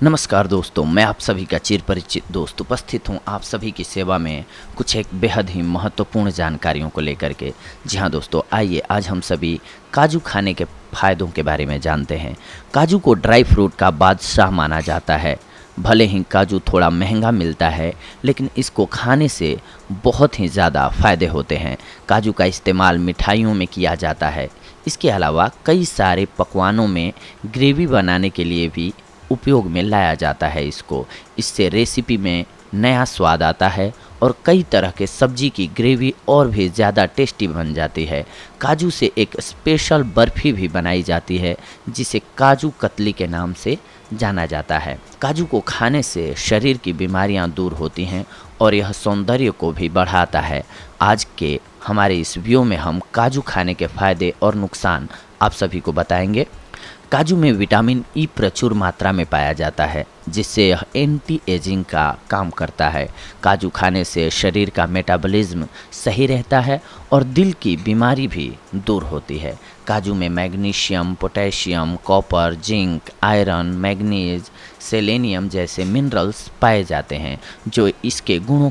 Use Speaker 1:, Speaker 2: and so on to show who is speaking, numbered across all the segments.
Speaker 1: नमस्कार दोस्तों, मैं आप सभी का चिर परिचित दोस्त उपस्थित हूं आप सभी की सेवा में कुछ एक बेहद ही महत्वपूर्ण जानकारियों को लेकर के। जी हाँ दोस्तों, आइए आज हम सभी काजू खाने के फ़ायदों के बारे में जानते हैं। काजू को ड्राई फ्रूट का बादशाह माना जाता है। भले ही काजू थोड़ा महंगा मिलता है, लेकिन इसको खाने से बहुत ही ज़्यादा फ़ायदे होते हैं। काजू का इस्तेमाल मिठाइयों में किया जाता है। इसके अलावा कई सारे पकवानों में ग्रेवी बनाने के लिए भी उपयोग में लाया जाता है इसको। इससे रेसिपी में नया स्वाद आता है और कई तरह के सब्जी की ग्रेवी और भी ज़्यादा टेस्टी बन जाती है। काजू से एक स्पेशल बर्फ़ी भी बनाई जाती है जिसे काजू कतली के नाम से जाना जाता है। काजू को खाने से शरीर की बीमारियां दूर होती हैं और यह सौंदर्य को भी बढ़ाता है। आज के हमारे इस वीडियो में हम काजू खाने के फ़ायदे और नुकसान आप सभी को बताएंगे। काजू में विटामिन ई प्रचुर मात्रा में पाया जाता है, जिससे यह एंटी एजिंग का काम करता है। काजू खाने से शरीर का मेटाबॉलिज्म सही रहता है और दिल की बीमारी भी दूर होती है। काजू में magnesium, potassium, copper, zinc, iron, manganese, selenium जैसे मिनरल्स पाए जाते हैं जो इसके गुणों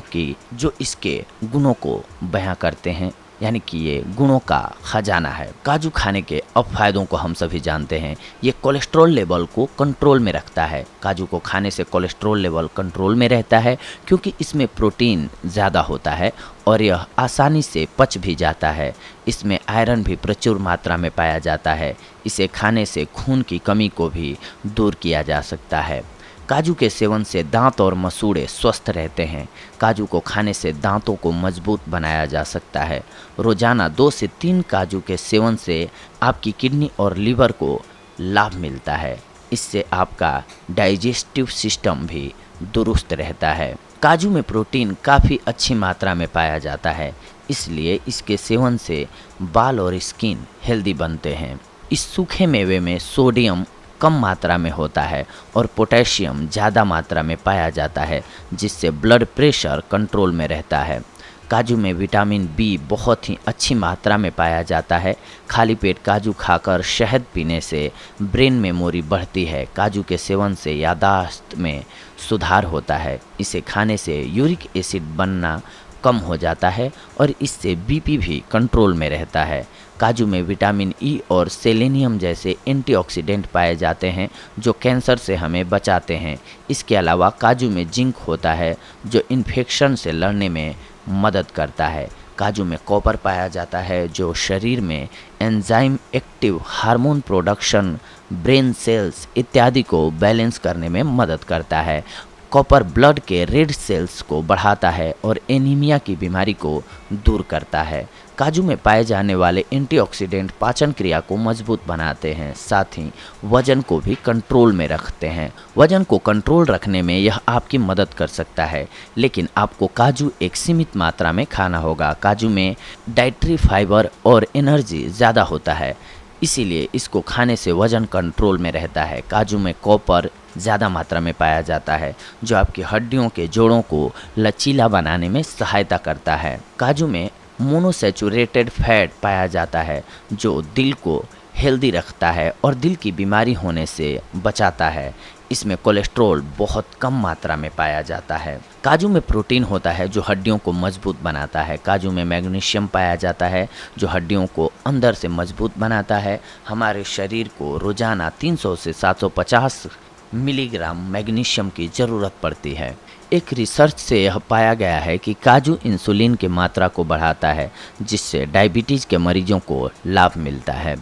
Speaker 1: को बयां करते हैं, यानी कि ये गुणों का खजाना है। काजू खाने के अब फायदों को हम सभी जानते हैं। ये कोलेस्ट्रॉल लेवल को कंट्रोल में रखता है। काजू को खाने से कोलेस्ट्रॉल लेवल कंट्रोल में रहता है क्योंकि इसमें प्रोटीन ज़्यादा होता है और यह आसानी से पच भी जाता है। इसमें आयरन भी प्रचुर मात्रा में पाया जाता है। इसे खाने से खून की कमी को भी दूर किया जा सकता है। काजू के सेवन से दांत और मसूड़े स्वस्थ रहते हैं। काजू को खाने से दांतों को मजबूत बनाया जा सकता है। रोजाना 2 से 3 काजू के सेवन से आपकी किडनी और लीवर को लाभ मिलता है। इससे आपका डाइजेस्टिव सिस्टम भी दुरुस्त रहता है। काजू में प्रोटीन काफ़ी अच्छी मात्रा में पाया जाता है, इसलिए इसके सेवन से बाल और स्किन हेल्दी बनते हैं। इस सूखे मेवे में सोडियम कम मात्रा में होता है और पोटेशियम ज़्यादा मात्रा में पाया जाता है, जिससे ब्लड प्रेशर कंट्रोल में रहता है। काजू में विटामिन बी बहुत ही अच्छी मात्रा में पाया जाता है। खाली पेट काजू खाकर शहद पीने से ब्रेन मेमोरी बढ़ती है। काजू के सेवन से याददाश्त में सुधार होता है। इसे खाने से यूरिक एसिड बनना कम हो जाता है और इससे बीपी भी कंट्रोल में रहता है। काजू में विटामिन ई और सेलेनियम जैसे एंटीऑक्सीडेंट पाए जाते हैं जो कैंसर से हमें बचाते हैं। इसके अलावा काजू में जिंक होता है जो इन्फेक्शन से लड़ने में मदद करता है। काजू में कॉपर पाया जाता है जो शरीर में enzyme active hormone production, brain cells इत्यादि को बैलेंस करने में मदद करता है। कॉपर ब्लड के रेड सेल्स को बढ़ाता है और एनीमिया की बीमारी को दूर करता है। काजू में पाए जाने वाले एंटीऑक्सीडेंट पाचन क्रिया को मजबूत बनाते हैं, साथ ही वजन को भी कंट्रोल में रखते हैं। वजन को कंट्रोल रखने में यह आपकी मदद कर सकता है, लेकिन आपको काजू एक सीमित मात्रा में खाना होगा। काजू में डाइटरी फाइबर और एनर्जी ज़्यादा होता है, इसीलिए इसको खाने से वजन कंट्रोल में रहता है। काजू में कॉपर ज़्यादा मात्रा में पाया जाता है जो आपकी हड्डियों के जोड़ों को लचीला बनाने में सहायता करता है। काजू में मोनोसैचुरेटेड फैट पाया जाता है जो दिल को हेल्दी रखता है और दिल की बीमारी होने से बचाता है। इसमें कोलेस्ट्रॉल बहुत कम मात्रा में पाया जाता है। काजू में प्रोटीन होता है जो हड्डियों को मजबूत बनाता है। काजू में मैग्नीशियम पाया जाता है जो हड्डियों को अंदर से मजबूत बनाता है। हमारे शरीर को रोजाना 300 से 750 मिलीग्राम मैग्नीशियम की ज़रूरत पड़ती है। एक रिसर्च से यह पाया गया है कि काजू इंसुलिन की मात्रा को बढ़ाता है, जिससे डायबिटीज़ के मरीजों को लाभ मिलता है।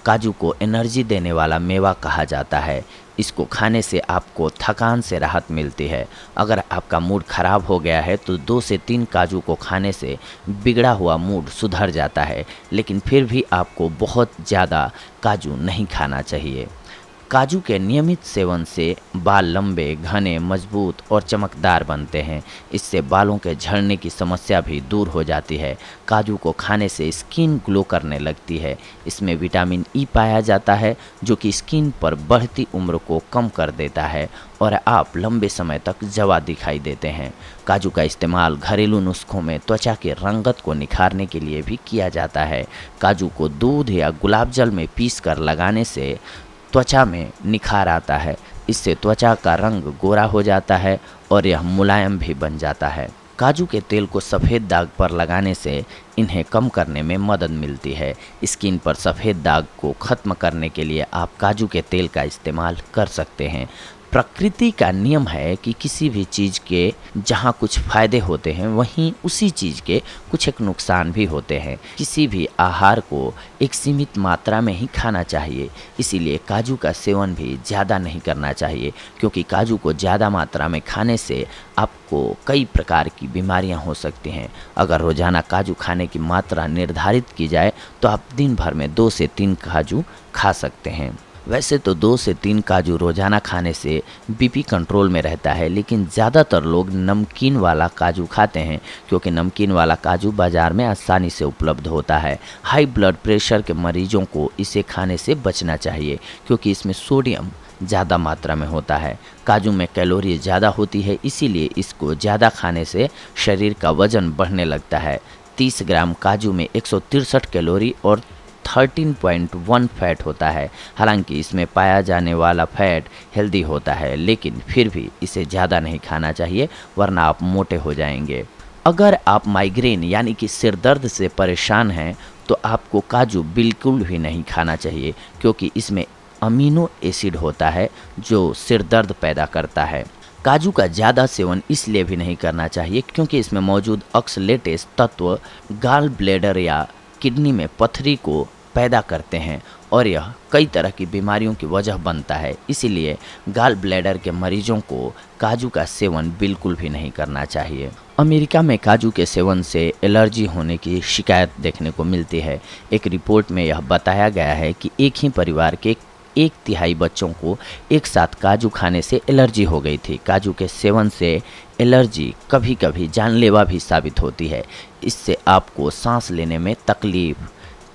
Speaker 1: काजू को एनर्जी देने वाला मेवा कहा जाता है। इसको खाने से आपको थकान से राहत मिलती है। अगर आपका मूड खराब हो गया है तो 2 से 3 काजू को खाने से बिगड़ा हुआ मूड सुधर जाता है, लेकिन फिर भी आपको बहुत ज़्यादा काजू नहीं खाना चाहिए। काजू के नियमित सेवन से बाल लंबे, घने, मजबूत और चमकदार बनते हैं। इससे बालों के झड़ने की समस्या भी दूर हो जाती है। काजू को खाने से स्किन ग्लो करने लगती है। इसमें विटामिन ई पाया जाता है जो कि स्किन पर बढ़ती उम्र को कम कर देता है और आप लंबे समय तक जवा दिखाई देते हैं। काजू का इस्तेमाल घरेलू नुस्खों में त्वचा की रंगत को निखारने के लिए भी किया जाता है। काजू को दूध या गुलाब जल में पीस कर लगाने से त्वचा में निखार आता है। इससे त्वचा का रंग गोरा हो जाता है और यह मुलायम भी बन जाता है। काजू के तेल को सफ़ेद दाग पर लगाने से इन्हें कम करने में मदद मिलती है। स्किन पर सफ़ेद दाग को ख़त्म करने के लिए आप काजू के तेल का इस्तेमाल कर सकते हैं। प्रकृति का नियम है कि किसी भी चीज़ के जहाँ कुछ फ़ायदे होते हैं वहीं उसी चीज़ के कुछ एक नुकसान भी होते हैं। किसी भी आहार को एक सीमित मात्रा में ही खाना चाहिए, इसीलिए काजू का सेवन भी ज़्यादा नहीं करना चाहिए, क्योंकि काजू को ज़्यादा मात्रा में खाने से आपको कई प्रकार की बीमारियां हो सकती हैं। अगर रोज़ाना काजू खाने की मात्रा निर्धारित की जाए तो आप दिन भर में 2 से 3 काजू खा सकते हैं। वैसे तो 2 से 3 काजू रोज़ाना खाने से बीपी कंट्रोल में रहता है, लेकिन ज़्यादातर लोग नमकीन वाला काजू खाते हैं, क्योंकि नमकीन वाला काजू बाज़ार में आसानी से उपलब्ध होता है। हाई ब्लड प्रेशर के मरीजों को इसे खाने से बचना चाहिए, क्योंकि इसमें सोडियम ज़्यादा मात्रा में होता है। काजू में कैलोरी ज़्यादा होती है, इसीलिए इसको ज़्यादा खाने से शरीर का वज़न बढ़ने लगता है। 30 ग्राम काजू में 163 कैलोरी और 13.1 फैट होता है। हालांकि इसमें पाया जाने वाला फैट हेल्दी होता है, लेकिन फिर भी इसे ज़्यादा नहीं खाना चाहिए, वरना आप मोटे हो जाएंगे। अगर आप माइग्रेन यानी कि सिर दर्द से परेशान हैं तो आपको काजू बिल्कुल भी नहीं खाना चाहिए, क्योंकि इसमें अमीनो एसिड होता है जो सिर दर्द पैदा करता है। काजू का ज़्यादा सेवन इसलिए भी नहीं करना चाहिए क्योंकि इसमें मौजूद ऑक्सलेटेज तत्व गाल ब्लैडर या किडनी में पथरी को पैदा करते हैं और यह कई तरह की बीमारियों की वजह बनता है। इसीलिए गाल ब्लैडर के मरीजों को काजू का सेवन बिल्कुल भी नहीं करना चाहिए। अमेरिका में काजू के सेवन से एलर्जी होने की शिकायत देखने को मिलती है। एक रिपोर्ट में यह बताया गया है कि एक ही परिवार के 1/3 बच्चों को एक साथ काजू खाने से एलर्जी हो गई थी। काजू के सेवन से एलर्जी कभी कभी जानलेवा भी साबित होती है। इससे आपको सांस लेने में तकलीफ,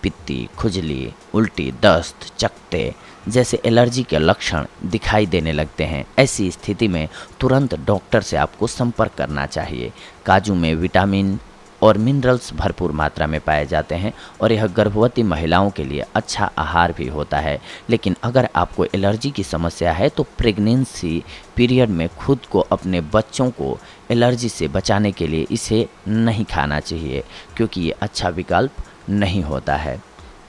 Speaker 1: पित्ती, खुजली, उल्टी, दस्त, चकत्ते जैसे एलर्जी के लक्षण दिखाई देने लगते हैं। ऐसी स्थिति में तुरंत डॉक्टर से आपको संपर्क करना चाहिए। काजू में विटामिन और मिनरल्स भरपूर मात्रा में पाए जाते हैं और यह गर्भवती महिलाओं के लिए अच्छा आहार भी होता है। लेकिन अगर आपको एलर्जी की समस्या है तो प्रेगनेंसी पीरियड में खुद को, अपने बच्चों को एलर्जी से बचाने के लिए इसे नहीं खाना चाहिए, क्योंकि ये अच्छा विकल्प नहीं होता है।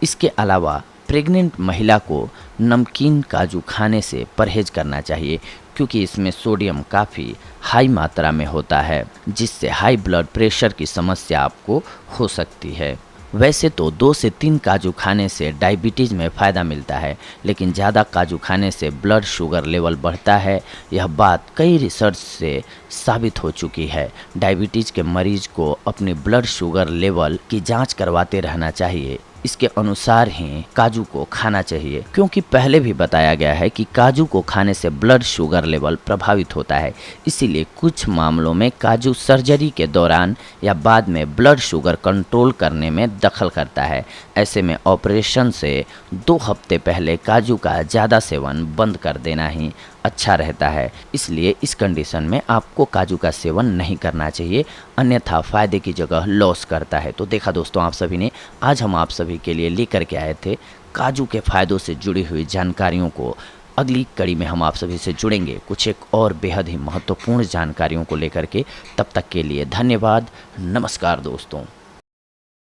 Speaker 1: इसके अलावा प्रेग्नेंट महिला को नमकीन काजू खाने से परहेज करना चाहिए, क्योंकि इसमें सोडियम काफ़ी हाई मात्रा में होता है, जिससे हाई ब्लड प्रेशर की समस्या आपको हो सकती है। वैसे तो 2 से 3 काजू खाने से डायबिटीज़ में फ़ायदा मिलता है, लेकिन ज़्यादा काजू खाने से ब्लड शुगर लेवल बढ़ता है। यह बात कई रिसर्च से साबित हो चुकी है। डायबिटीज़ के मरीज को अपनी ब्लड शुगर लेवल की जांच करवाते रहना चाहिए। इसके अनुसार ही काजू को खाना चाहिए, क्योंकि पहले भी बताया गया है कि काजू को खाने से ब्लड शुगर लेवल प्रभावित होता है। इसीलिए कुछ मामलों में काजू सर्जरी के दौरान या बाद में ब्लड शुगर कंट्रोल करने में दखल करता है। ऐसे में ऑपरेशन से 2 हफ्ते पहले काजू का ज़्यादा सेवन बंद कर देना ही अच्छा रहता है। इसलिए इस कंडीशन में आपको काजू का सेवन नहीं करना चाहिए, अन्यथा फ़ायदे की जगह लॉस करता है। तो देखा दोस्तों आप सभी ने, आज हम आप सभी के लिए लेकर के आए थे काजू के फ़ायदों से जुड़ी हुई जानकारियों को। अगली कड़ी में हम आप सभी से जुड़ेंगे कुछ एक और बेहद ही महत्वपूर्ण जानकारियों को लेकर के। तब तक के लिए धन्यवाद। नमस्कार दोस्तों।